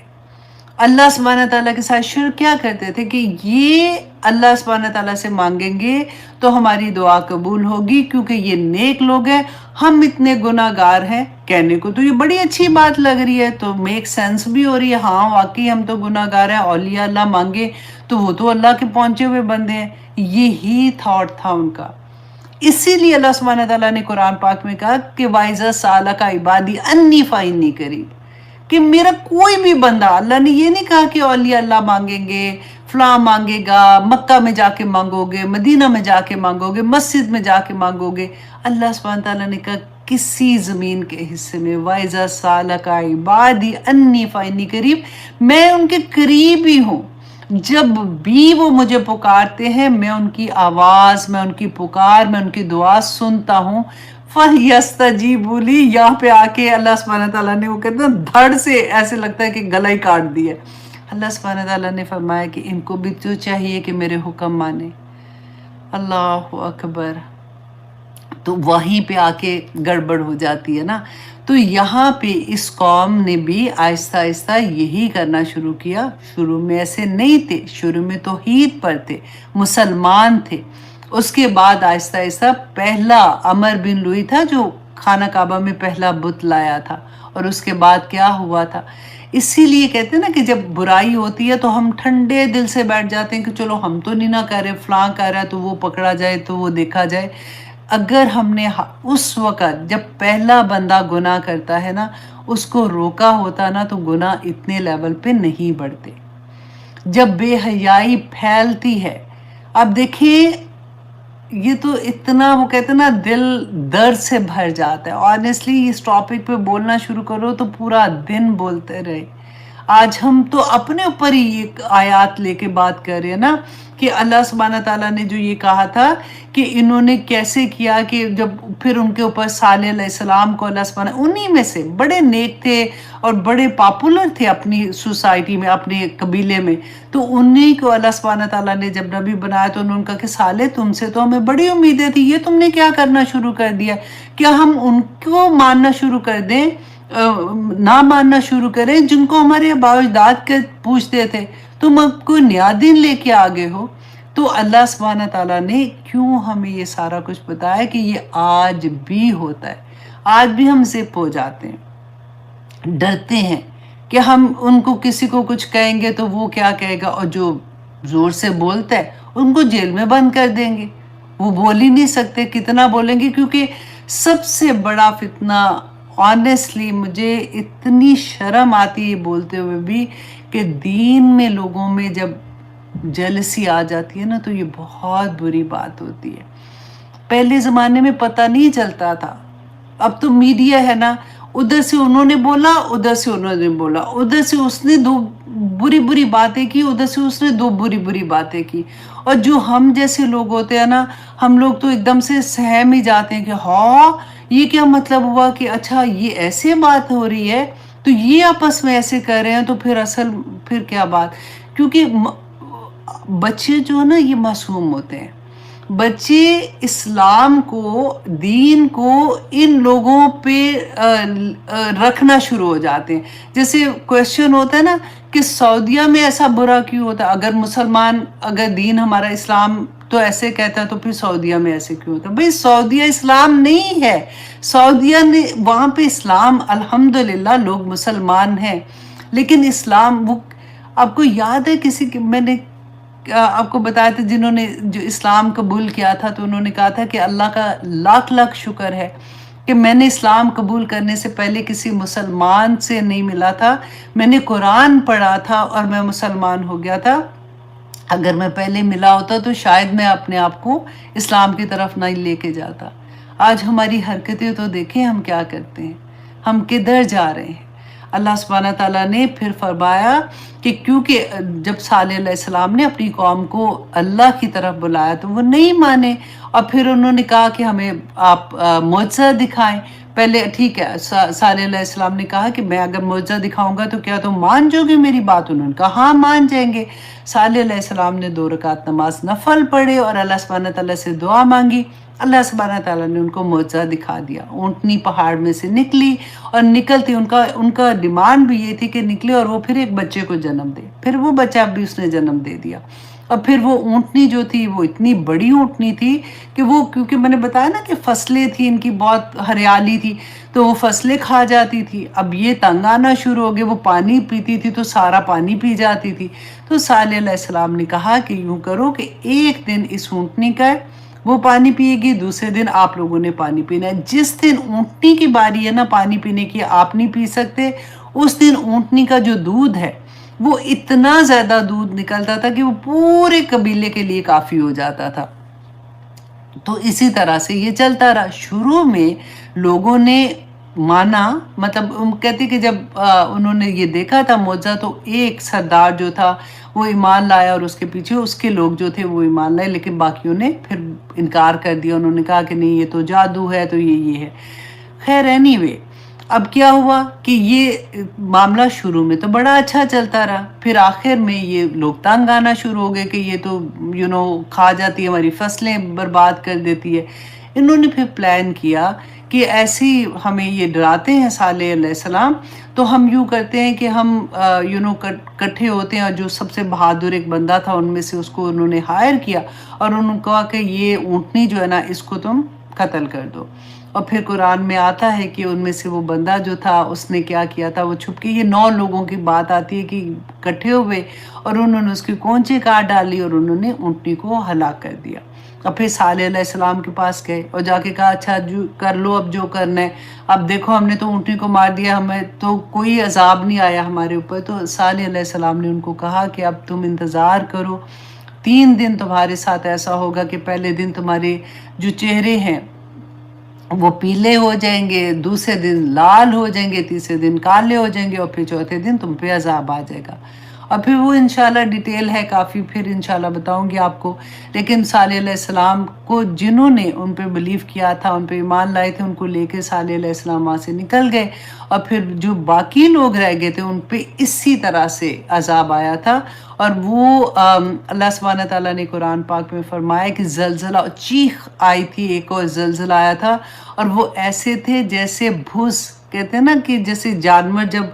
اللہ سبحانہ تعالیٰ کے ساتھ شرک کیا کرتے تھے کہ یہ اللہ سبحانہ تعالیٰ سے مانگیں گے تو ہماری دعا قبول ہوگی، کیونکہ یہ نیک لوگ ہیں، ہم اتنے گناہ گار ہیں۔ کہنے کو تو یہ بڑی اچھی بات لگ رہی ہے، تو میک سینس بھی ہو رہی ہے، ہاں واقعی ہم تو گناہ گار ہیں، اولیاء اللہ مانگے تو وہ تو اللہ کے پہنچے ہوئے بندے ہیں۔ یہی تھاٹ تھا ان کا، اسی لیے اللہ سبحانہ تعالیٰ نے قرآن پاک میں کہا کہ وَإِذَا سَأَلَكَ عِبَادِي أَنِّي فَإِنِّي قَرِيبٌ، کہ میرا کوئی بھی بندہ، اللہ نے یہ نہیں کہا کہ اولیاء اللہ مانگیں گے، فلاں مانگے گا، مکہ میں جا کے مانگو گے، مدینہ میں جا کے مانگو گے، مسجد میں جا کے مانگو گے۔ اللہ سبحانہ تعالیٰ نے کہا کسی زمین کے حصے میں، وَإِذَا سَأَلَكَ عِبَادِي أَنِّي فَإِنِّي قَرِيبٌ، میں ان کے قریب ہی ہوں، جب بھی وہ مجھے پکارتے ہیں میں ان کی آواز، میں ان کی پکار، میں ان کی دعا سنتا ہوں۔ فَلْيَسْتَجِيبُوا لِي، یہاں پہ آ کے اللہ سبحانہ تعالیٰ نے وہ کہتے ہیں دھڑ سے ایسے لگتا ہے کہ گلا ہی کاٹ دیا۔ اللہ سبحانہ تعالیٰ نے فرمایا کہ ان کو بھی تو چاہیے کہ میرے حکم مانے۔ اللہ اکبر۔ تو وہیں پہ آ کے گڑبڑ ہو جاتی ہے نا۔ تو یہاں پہ اس قوم نے بھی آہستہ آہستہ یہی کرنا شروع کیا۔ شروع میں ایسے نہیں تھے، شروع میں توحید پر تھے، مسلمان تھے۔ اس کے بعد آہستہ آہستہ پہلا عمر بن لوئی تھا جو خانہ کعبہ میں پہلا بت لایا تھا، اور اس کے بعد کیا ہوا تھا۔ اسی لیے کہتے ہیں نا کہ جب برائی ہوتی ہے تو ہم ٹھنڈے دل سے بیٹھ جاتے ہیں کہ چلو ہم تو نہیں نہ کر رہے، فلاں کر رہا ہے تو وہ پکڑا جائے تو وہ دیکھا جائے۔ اگر ہم نے اس وقت جب پہلا بندہ گناہ کرتا ہے نا اس کو روکا ہوتا نا تو گناہ اتنے لیول پہ نہیں بڑھتے۔ جب بے حیائی پھیلتی ہے، اب دیکھیں یہ تو اتنا وہ کہتے ہیں نا دل درد سے بھر جاتا ہے۔ آنیسٹلی اس ٹاپک پہ بولنا شروع کرو تو پورا دن بولتے رہے۔ آج ہم تو اپنے اوپر ہی یہ آیات لے کے بات کر رہے ہیں نا کہ اللہ سبحانہ تعالیٰ نے جو یہ کہا تھا کہ انہوں نے کیسے کیا، کہ جب پھر ان کے اوپر صالح علیہ السلام کو اللہ سبحانہ، انہی میں سے بڑے نیک تھے اور بڑے پاپولر تھے اپنی سوسائٹی میں، اپنے قبیلے میں، تو انہی کو اللہ سبحانہ تعالیٰ نے جب نبی بنایا تو انہوں نے کہا کہ صالح تم سے تو ہمیں بڑی امیدیں تھی، یہ تم نے کیا کرنا شروع کر دیا، کیا ہم ان کو ماننا شروع کر دیں، نہ ماننا شروع کریں جن کو ہمارے آباء و اجداد کے پوچھتے تھے، تم اب کوئی نیا دین لے کے آگے ہو۔ تو اللہ سبحانہ تعالیٰ نے کیوں ہمیں یہ سارا کچھ بتایا کہ یہ آج بھی ہوتا ہے، آج بھی ہم زپ ہو جاتے ہیں، ڈرتے ہیں کہ ہم ان کو کسی کو کچھ کہیں گے تو وہ کیا کہے گا، اور جو زور سے بولتا ہے ان کو جیل میں بند کر دیں گے، وہ بول ہی نہیں سکتے، کتنا بولیں گے، کیونکہ سب سے بڑا فتنہ آنیسٹلی مجھے اتنی شرم آتی ہے بولتے ہوئے بھی کہ دین میں لوگوں میں جب جیلسی آ جاتی ہے نا تو یہ بہت بری بات ہوتی ہے۔ پہلے زمانے میں پتہ نہیں چلتا تھا، اب تو میڈیا ہے نا، ادھر سے انہوں نے بولا، ادھر سے انہوں نے بولا، ادھر سے اس نے دو بری بری باتیں کی، ادھر سے اس نے دو بری بری باتیں کی، اور جو ہم جیسے لوگ ہوتے ہیں نا ہم لوگ تو ایک دم سے سہم ہی جاتے ہیں کہ ہاں یہ کیا مطلب ہوا، کہ اچھا یہ ایسے بات ہو رہی ہے تو یہ آپس میں ایسے کر رہے ہیں تو پھر کیا بات، کیونکہ بچے جو ہے نا یہ معصوم ہوتے ہیں، بچے اسلام کو، دین کو ان لوگوں پہ رکھنا شروع ہو جاتے ہیں۔ جیسے کویسچن ہوتا ہے نا کہ سعودیہ میں ایسا برا کیوں ہوتا ہے، اگر مسلمان، اگر دین ہمارا اسلام تو ایسے کہتا ہے تو پھر سعودیہ میں ایسے کیوں ہوتا ہے؟ بھئی سعودیہ اسلام نہیں ہے، سعودیہ نے وہاں پہ اسلام الحمدللہ لوگ مسلمان ہیں، لیکن اسلام وہ آپ کو یاد ہے کسی کے، میں نے آپ کو بتایا تھا جنہوں نے جو اسلام قبول کیا تھا تو انہوں نے کہا تھا کہ اللہ کا لاکھ لاکھ شکر ہے کہ میں نے اسلام قبول کرنے سے پہلے کسی مسلمان سے نہیں ملا تھا، میں نے قرآن پڑھا تھا اور میں مسلمان ہو گیا تھا، اگر میں پہلے ملا ہوتا تو شاید میں اپنے آپ کو اسلام کی طرف نہیں لے کے جاتا۔ آج ہماری حرکتیں تو دیکھیں ہم کیا کرتے ہیں، ہم کدھر جا رہے ہیں۔ اللہ سبحانہ تعالیٰ نے پھر فرمایا کہ کیونکہ جب صالح علیہ السلام نے اپنی قوم کو اللہ کی طرف بلایا تو وہ نہیں مانے، اور پھر انہوں نے کہا کہ ہمیں آپ معجزہ دکھائیں۔ پہلے ٹھیک ہے، صالح علیہ السلام نے کہا کہ میں اگر معجزہ دکھاؤں گا تو کیا تم مان جاؤ گے میری بات؟ انہوں نے کہا ہاں مان جائیں گے۔ صالح علیہ السلام نے 2 رکعت نماز نفل پڑھے اور اللہ سبحانہ تعالیٰ سے دعا مانگی، اللہ سبحانہ تعالیٰ نے ان کو معجزہ دکھا دیا، اونٹنی پہاڑ میں سے نکلی، اور نکلتی ان کا ڈیمانڈ بھی یہ تھی کہ نکلے اور وہ پھر ایک بچے کو جنم دے، پھر وہ بچہ بھی اس نے جنم دے دیا، اور پھر وہ اونٹنی جو تھی وہ اتنی بڑی اونٹنی تھی کہ وہ، کیونکہ میں نے بتایا نا کہ فصلیں تھیں ان کی، بہت ہریالی تھی، تو وہ فصلیں کھا جاتی تھی. اب یہ تنگ آنا شروع ہو گئے، وہ پانی پیتی تھی تو سارا پانی پی جاتی تھی. تو صالح علیہ السلام نے کہا کہ یوں کرو کہ ایک دن اس اونٹنی کا وہ پانی پیے گی، دوسرے دن آپ لوگوں نے پانی پینا ہے. جس دن اونٹنی کی باری ہے نا پانی پینے کی، آپ نہیں پی سکتے. اس دن اونٹنی کا جو دودھ ہے وہ اتنا زیادہ دودھ نکلتا تھا کہ وہ پورے قبیلے کے لیے کافی ہو جاتا تھا. تو اسی طرح سے یہ چلتا رہا. شروع میں لوگوں نے مانا، مطلب کہتے کہ جب انہوں نے یہ دیکھا تھا معجزہ، تو ایک سردار جو تھا وہ ایمان لایا، اور اس کے پیچھے اس کے لوگ جو تھے وہ ایمان لائے، لیکن باقیوں نے پھر انکار کر دیا. انہوں نے کہا کہ نہیں، یہ تو جادو ہے، تو یہ ہے. خیر اینی وے، اب کیا ہوا کہ یہ معاملہ شروع میں تو بڑا اچھا چلتا رہا، پھر آخر میں یہ لوگ تنگ آنا شروع ہو گئے کہ یہ تو کھا جاتی ہے، ہماری فصلیں برباد کر دیتی ہے. انہوں نے پھر پلان کیا کہ ایسی ہمیں یہ ڈراتے ہیں صالح علیہ السلام، تو ہم یوں کرتے ہیں کہ ہم کٹھے ہوتے ہیں، اور جو سب سے بہادر ایک بندہ تھا ان میں سے، اس کو انہوں نے ہائر کیا، اور انہوں نے کہا کہ یہ اونٹنی جو ہے نا اس کو تم قتل کر دو. اور پھر قرآن میں آتا ہے کہ ان میں سے وہ بندہ جو تھا اس نے کیا کیا تھا، وہ چھپ کے، یہ 9 لوگوں کی بات آتی ہے کہ کٹھے ہوئے اور انہوں نے اس کی کونچی کاٹ ڈالی اور انہوں نے اونٹنی کو ہلاک کر دیا. اور پھر صالح علیہ السلام کے پاس گئے اور جا کے کہا اچھا جو کر لو اب جو کرنا ہے، اب دیکھو ہم نے تو اونٹنی کو مار دیا، ہمیں تو کوئی عذاب نہیں آیا ہمارے اوپر. تو صالح علیہ السلام نے ان کو کہا کہ اب تم انتظار کرو، 3 دن تمہارے ساتھ ایسا ہوگا کہ پہلے دن تمہارے جو چہرے ہیں وہ پیلے ہو جائیں گے، دوسرے دن لال ہو جائیں گے، تیسرے دن کالے ہو جائیں گے، اور پھر چوتھے دن تم پہ عذاب آ جائے گا. اور پھر وہ انشاءاللہ ڈیٹیل ہے کافی، پھر انشاءاللہ بتاؤں گی آپ کو. لیکن صالح علیہ السلام کو جنہوں نے ان پہ بلیو کیا تھا، ان پہ ایمان لائے تھے، ان کو لے کے صالح علیہ السلام وہاں سے نکل گئے، اور پھر جو باقی لوگ رہ گئے تھے ان پہ اسی طرح سے عذاب آیا تھا. اور وہ اللہ سبحانہ تعالیٰ نے قرآن پاک میں فرمایا کہ زلزلہ، چیخ آئی تھی، ایک اور زلزلہ آیا تھا، اور وہ ایسے تھے جیسے بھوس، کہتے ہیں نا کہ جیسے جانور جب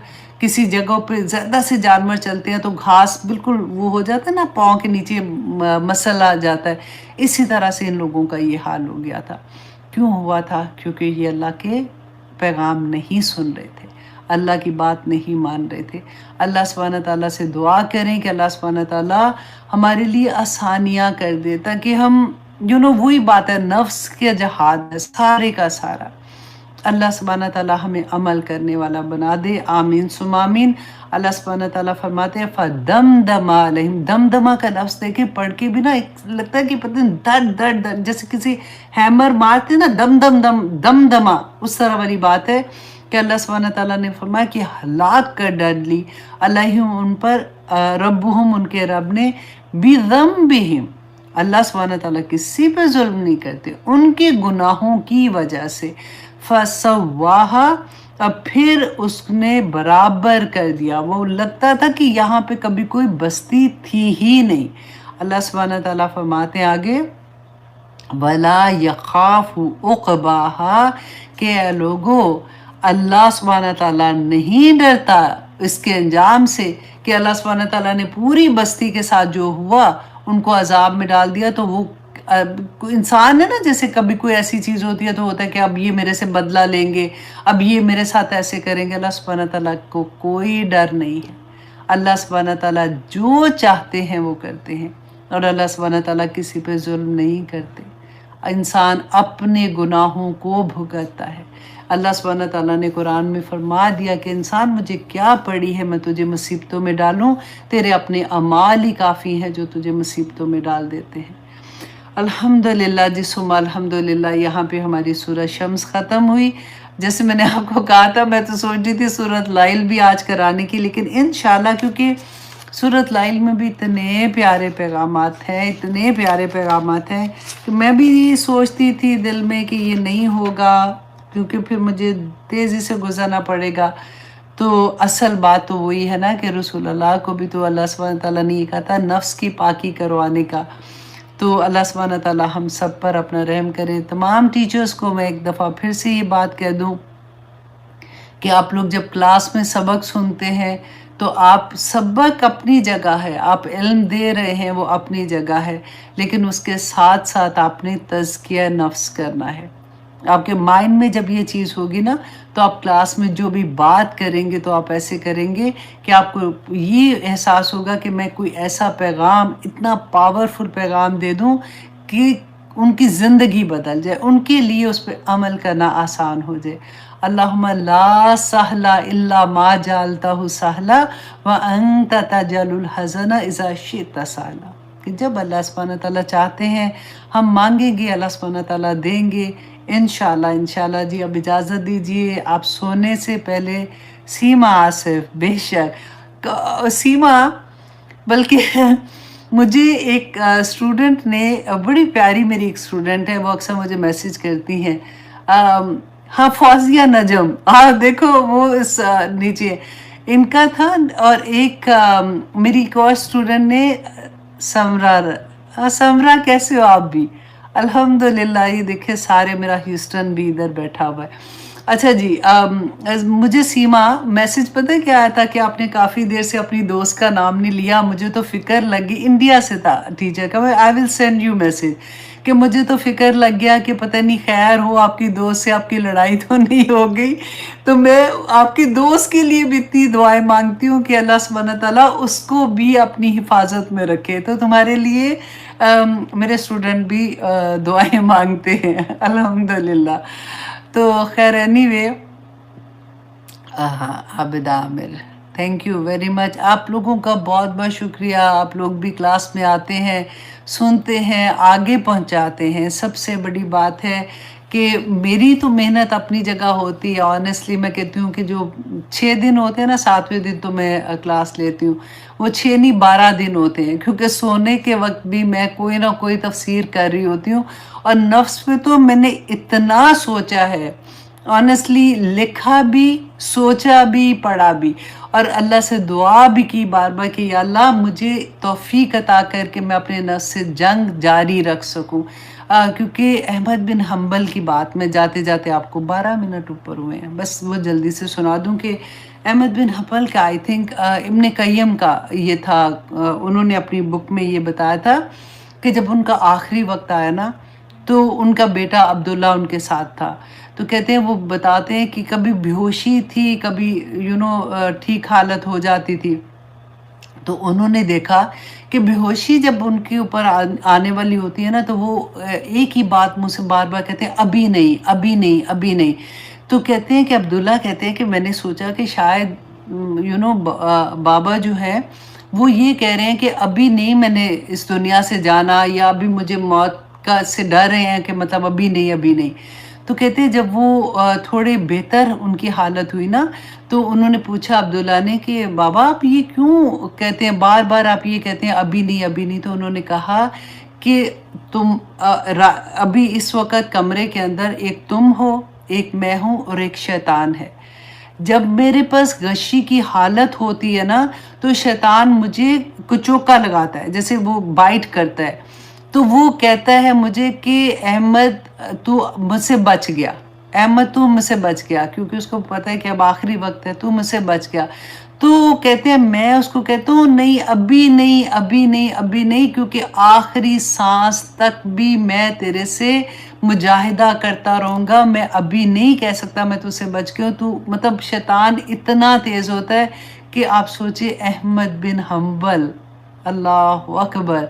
کسی جگہ پہ زیادہ سے جانور چلتے ہیں تو گھاس بالکل وہ ہو جاتا ہے نا، پاؤں کے نیچے مسل آ جاتا ہے، اسی طرح سے ان لوگوں کا یہ حال ہو گیا تھا. کیوں ہوا تھا؟ کیونکہ یہ اللہ کے پیغام نہیں سن رہے تھے، اللہ کی بات نہیں مان رہے تھے. اللہ سبحانہ تعالیٰ سے دعا کریں کہ اللہ سبحانہ تعالیٰ ہمارے لیے آسانیاں کر دے، تاکہ ہم وہی بات ہے، نفس کے جہاد ہے سارے کا سارا. اللہ سبحانہ تعالیٰ ہمیں عمل کرنے والا بنا دے، آمین ثم آمین. اللہ سبحانہ تعالیٰ فرماتے ہیں فَدَمْدَمَ عَلَيْهِمْ. دمدمہ کا لفظ دیکھیں، پڑھ کے بھی نا لگتا ہے کہ پتہ نہیں درد درد درد، جیسے کسی ہیمر مارتے نا، دم دم دم دمدمہ، اس طرح والی بات ہے کہ اللہ سبحانہ تعالیٰ نے فرمایا کہ ہلاک کر ڈالی علیہم ان پر، ربہم ان کے رب نے، بِذَنبِهِمْ. اللہ سبحانہ تعالیٰ کسی پہ ظلم نہیں کرتے، ان کے گناہوں کی وجہ سے. فَسَوَّاهَا، اب پھر اس نے برابر کر دیا. وہ لگتا تھا کہ یہاں پہ کبھی کوئی بستی تھی ہی نہیں. اللہ سبحانہ تعالیٰ فرماتے ہیں آگے وَلَا يَخَافُ عُقْبَاهَا، کہ اے لوگو اللہ سبحانہ تعالیٰ نہیں ڈرتا اس کے انجام سے، کہ اللہ سبحانہ تعالیٰ نے پوری بستی کے ساتھ جو ہوا ان کو عذاب میں ڈال دیا. تو وہ انسان ہے نا، جیسے کبھی کوئی ایسی چیز ہوتی ہے تو ہوتا ہے کہ اب یہ میرے سے بدلہ لیں گے، اب یہ میرے ساتھ ایسے کریں گے. اللہ سبحانہ تعالیٰ کو کوئی ڈر نہیں ہے. اللہ سبحانہ تعالیٰ جو چاہتے ہیں وہ کرتے ہیں، اور اللہ سبحانہ تعالیٰ کسی پہ ظلم نہیں کرتے. انسان اپنے گناہوں کو بھگتتا ہے. اللہ سبحانہ تعالیٰ نے قرآن میں فرما دیا کہ انسان مجھے کیا پڑی ہے میں تجھے مصیبتوں میں ڈالوں، تیرے اپنے اعمال ہی کافی ہیں جو تجھے مصیبتوں میں ڈال دیتے ہیں. الحمدللہ جی ثم الحمدللہ. یہاں پہ ہماری سورہ شمس ختم ہوئی. جیسے میں نے آپ کو کہا تھا، میں تو سوچ رہی تھی سورۃ لائل بھی آج کرانے کی، لیکن انشاءاللہ کیونکہ سورۃ لائل میں بھی اتنے پیارے پیغامات ہیں، اتنے پیارے پیغامات ہیں کہ میں بھی یہ سوچتی تھی دل میں کہ یہ نہیں ہوگا کیونکہ پھر مجھے تیزی سے گزرنا پڑے گا. تو اصل بات تو وہی ہے نا کہ رسول اللہ کو بھی تو اللہ سبحانہ تعالیٰ نے یہ کہا تھا نفس کی پاکی کروانے کا. تو اللہ سبحانہ تعالیٰ ہم سب پر اپنا رحم کرے. تمام ٹیچرز کو میں ایک دفعہ پھر سے یہ بات کہہ دوں کہ آپ لوگ جب کلاس میں سبق سنتے ہیں تو آپ سبق اپنی جگہ ہے، آپ علم دے رہے ہیں وہ اپنی جگہ ہے، لیکن اس کے ساتھ ساتھ آپ نے تزکیہ نفس کرنا ہے۔ آپ کے مائنڈ میں جب یہ چیز ہوگی نا تو آپ کلاس میں جو بھی بات کریں گے تو آپ ایسے کریں گے کہ آپ کو یہ احساس ہوگا کہ میں کوئی ایسا پیغام، اتنا پاورفل پیغام دے دوں کہ ان کی زندگی بدل جائے، ان کے لیے اس پہ عمل کرنا آسان ہو جائے۔ اللہم لا سہل الا ما جعلتہ سہلا وانت تجعل الحزن اذا شئت سہلا، کہ جب اللہ سبحانہ تعالیٰ چاہتے ہیں ہم مانگیں گے، اللہ سبحانہ تعالیٰ دیں گے انشاءاللہ۔ جی اب اجازت دیجئے، آپ سونے سے پہلے سیما آصف، بے شک سیما، بلکہ مجھے ایک اسٹوڈنٹ نے، بڑی پیاری میری ایک اسٹوڈنٹ ہے، وہ اکثر مجھے میسیج کرتی ہیں، ہاں فوزیہ نجم، ہاں دیکھو وہ اس نیچے ان کا تھا، اور ایک میری ایک اور اسٹوڈنٹ نے سمرا کیسے ہو آپ بھی؟ الحمدللہ، یہ دیکھے سارے، میرا ہیوسٹن بھی ادھر بیٹھا ہوا ہے۔ اچھا جی، مجھے سیما میسیج پتہ کیا آیا تھا کہ آپ نے کافی دیر سے اپنی دوست کا نام نہیں لیا، مجھے تو فکر لگی، انڈیا سے تھا ٹیچر کا، آئی ول سینڈ یو میسیج، کہ مجھے تو فکر لگ گیا کہ پتہ نہیں خیر ہو، آپ کی دوست سے آپ کی لڑائی تو نہیں ہو گئی، تو میں آپ کی دوست کے لیے بھی اتنی دعائیں مانگتی ہوں کہ اللہ سبحانہ تعالیٰ اس کو بھی اپنی حفاظت میں رکھے۔ تو تمہارے لیے میرے اسٹوڈنٹ بھی دعائیں مانگتے ہیں الحمدللہ۔ تو خیر anyway, Abid Aamir, thank you very much, آپ لوگوں کا بہت بہت شکریہ، آپ لوگ بھی کلاس میں آتے ہیں، سنتے ہیں، آگے پہنچاتے ہیں۔ سب سے بڑی بات ہے کہ میری تو محنت اپنی جگہ ہوتی ہے، آنیسٹلی میں کہتی ہوں کہ جو 6 دن ہوتے ہیں نا، 7ویں دن تو میں کلاس لیتی ہوں، وہ 6 نہیں 12 دن ہوتے ہیں، کیونکہ سونے کے وقت بھی میں کوئی نہ کوئی تفسیر کر رہی ہوتی ہوں، اور نفس پہ تو میں نے اتنا سوچا ہے، آنیسٹلی لکھا بھی، سوچا بھی، پڑھا بھی، اور اللہ سے دعا بھی کی بار بار کہ یا اللہ مجھے توفیق عطا کر کے میں اپنے نفس سے جنگ جاری رکھ سکوں، کیونکہ احمد بن حنبل کی بات میں جاتے جاتے، آپ کو 12 منٹ اوپر ہوئے ہیں، بس وہ جلدی سے سنا دوں کہ احمد بن حنبل کا، آئی تھنک ابن قیم کا یہ تھا، انہوں نے اپنی بک میں یہ بتایا تھا کہ جب ان کا آخری وقت آیا نا تو ان کا بیٹا عبداللہ ان کے ساتھ تھا، تو کہتے ہیں، وہ بتاتے ہیں کہ کبھی بیہوشی تھی، کبھی ٹھیک حالت ہو جاتی تھی، تو انہوں نے دیکھا کہ بیہوشی جب ان کے اوپر آنے والی ہوتی ہے نا تو وہ ایک ہی بات مجھ سے بار بار کہتے ہیں، ابھی نہیں، ابھی نہیں، ابھی نہیں۔ تو کہتے ہیں کہ عبداللہ کہتے ہیں کہ میں نے سوچا کہ شاید بابا جو ہے وہ یہ کہہ رہے ہیں کہ ابھی نہیں میں نے اس دنیا سے جانا، یا ابھی مجھے موت کا سے ڈر رہے ہیں کہ مطلب ابھی نہیں، ابھی نہیں۔ تو کہتے ہیں جب وہ تھوڑے بہتر ان کی حالت ہوئی نا تو انہوں نے پوچھا عبداللہ نے کہ بابا آپ یہ کیوں کہتے ہیں، بار بار آپ یہ کہتے ہیں ابھی نہیں، ابھی نہیں؟ تو انہوں نے کہا کہ تم ابھی اس وقت کمرے کے اندر ایک تم ہو، ایک میں ہوں، اور ایک شیطان ہے۔ جب میرے پاس غشی کی حالت ہوتی ہے نا تو شیطان مجھے کچوکا لگاتا ہے، جیسے وہ بائٹ کرتا ہے، تو وہ کہتا ہے مجھے کہ احمد تو مجھ سے بچ گیا، احمد تو مجھ سے بچ گیا، کیونکہ اس کو پتہ ہے کہ اب آخری وقت ہے، تو مجھ سے بچ گیا۔ تو کہتے ہیں میں اس کو کہتا ہوں نہیں، ابھی نہیں، ابھی نہیں، ابھی نہیں، کیونکہ آخری سانس تک بھی میں تیرے سے مجاہدہ کرتا رہوں گا، میں ابھی نہیں کہہ سکتا میں تجھ سے بچ گیا ہوں۔ تو مطلب شیطان اتنا تیز ہوتا ہے کہ آپ سوچیں احمد بن حنبل، اللہ اکبر،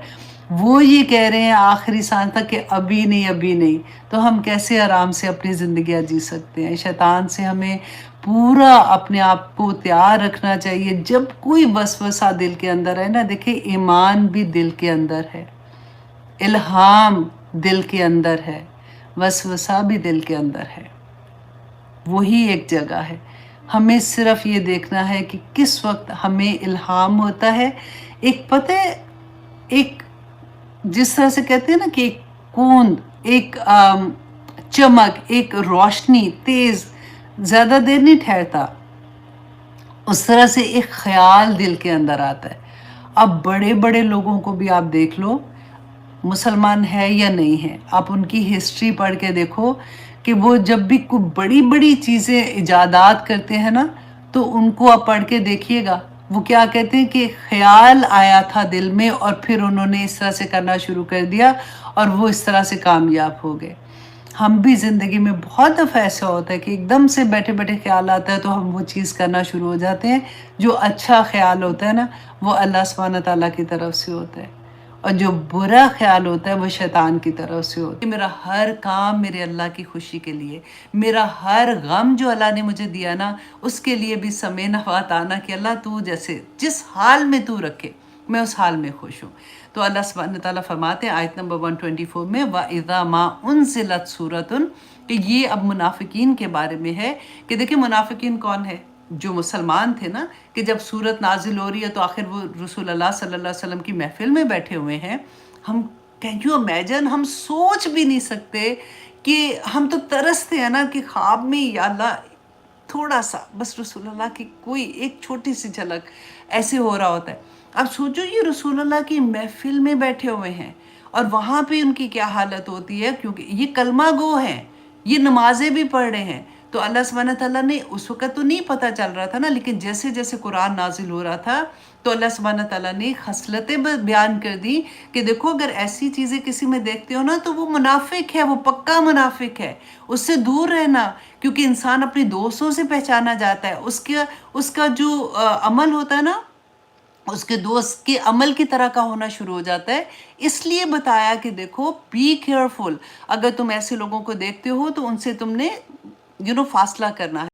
وہ یہ کہہ رہے ہیں آخری سانس تک کہ ابھی نہیں، ابھی نہیں، تو ہم کیسے آرام سے اپنی زندگیاں جی سکتے ہیں؟ شیطان سے ہمیں پورا اپنے آپ کو تیار رکھنا چاہیے۔ جب کوئی وسوسہ دل کے اندر ہے نا، دیکھیں ایمان بھی دل کے اندر ہے، الہام دل کے اندر ہے، وسوسہ بھی دل کے اندر ہے، وہی ایک جگہ ہے۔ ہمیں صرف یہ دیکھنا ہے کہ کس وقت ہمیں الہام ہوتا ہے، ایک پتہ ہے، ایک جس طرح سے کہتے ہیں نا کہ ایک کوند، ایک چمک، ایک روشنی تیز زیادہ دیر نہیں ٹھہرتا، اس طرح سے ایک خیال دل کے اندر آتا ہے۔ اب بڑے بڑے لوگوں کو بھی آپ دیکھ لو، مسلمان ہے یا نہیں ہے، آپ ان کی ہسٹری پڑھ کے دیکھو کہ وہ جب بھی کوئی بڑی بڑی چیزیں ایجادات کرتے ہیں نا تو ان کو آپ پڑھ کے دیکھیے گا، وہ کیا کہتے ہیں کہ خیال آیا تھا دل میں اور پھر انہوں نے اس طرح سے کرنا شروع کر دیا اور وہ اس طرح سے کامیاب ہو گئے۔ ہم بھی زندگی میں بہت دفعہ ایسا ہوتا ہے کہ ایک دم سے بیٹھے بیٹھے خیال آتا ہے تو ہم وہ چیز کرنا شروع ہو جاتے ہیں۔ جو اچھا خیال ہوتا ہے نا وہ اللہ سبحانہ تعالیٰ کی طرف سے ہوتا ہے، اور جو برا خیال ہوتا ہے وہ شیطان کی طرف سے ہوتا ہے۔ میرا ہر کام میرے اللہ کی خوشی کے لیے، میرا ہر غم جو اللہ نے مجھے دیا نا اس کے لیے بھی سمے نوات آنا کہ اللہ تو جیسے جس حال میں تو رکھے میں اس حال میں خوش ہوں۔ تو اللہ سبحانہ تعالیٰ فرماتے ہیں آیت نمبر 124 میں وَإِذَا مَا أُنزِلَتْ سُورَةٌ، کہ یہ اب منافقین کے بارے میں ہے کہ دیکھیں منافقین کون ہے؟ جو مسلمان تھے نا، کہ جب سورت نازل ہو رہی ہے تو آخر وہ رسول اللہ صلی اللہ علیہ وسلم کی محفل میں بیٹھے ہوئے ہیں۔ ہم کین یو امیجن، ہم سوچ بھی نہیں سکتے کہ ہم تو ترستے ہیں نا کہ خواب میں یا اللہ تھوڑا سا بس رسول اللہ کی کوئی ایک چھوٹی سی جھلک ایسے ہو رہا ہوتا ہے۔ اب سوچو یہ رسول اللہ کی محفل میں بیٹھے ہوئے ہیں اور وہاں پہ ان کی کیا حالت ہوتی ہے، کیونکہ یہ کلمہ گو ہیں، یہ نمازیں بھی پڑھ رہے ہیں۔ تو اللہ سبحانہ تعالیٰ نے اس وقت تو نہیں پتہ چل رہا تھا نا، لیکن جیسے جیسے قرآن نازل ہو رہا تھا تو اللہ سبحانہ تعالیٰ نے خصلتیں بیان کر دی کہ دیکھو اگر ایسی چیزیں کسی میں دیکھتے ہو نا تو وہ منافق ہے، وہ پکا منافق ہے، اس سے دور رہنا، کیونکہ انسان اپنے دوستوں سے پہچانا جاتا ہے، اس کا جو عمل ہوتا ہے نا اس کے دوست کے عمل کی طرح کا ہونا شروع ہو جاتا ہے۔ اس لیے بتایا کہ دیکھو بی کیئرفل، اگر تم ایسے لوگوں کو دیکھتے ہو تو ان سے تم نے فاصلہ کرنا ہے۔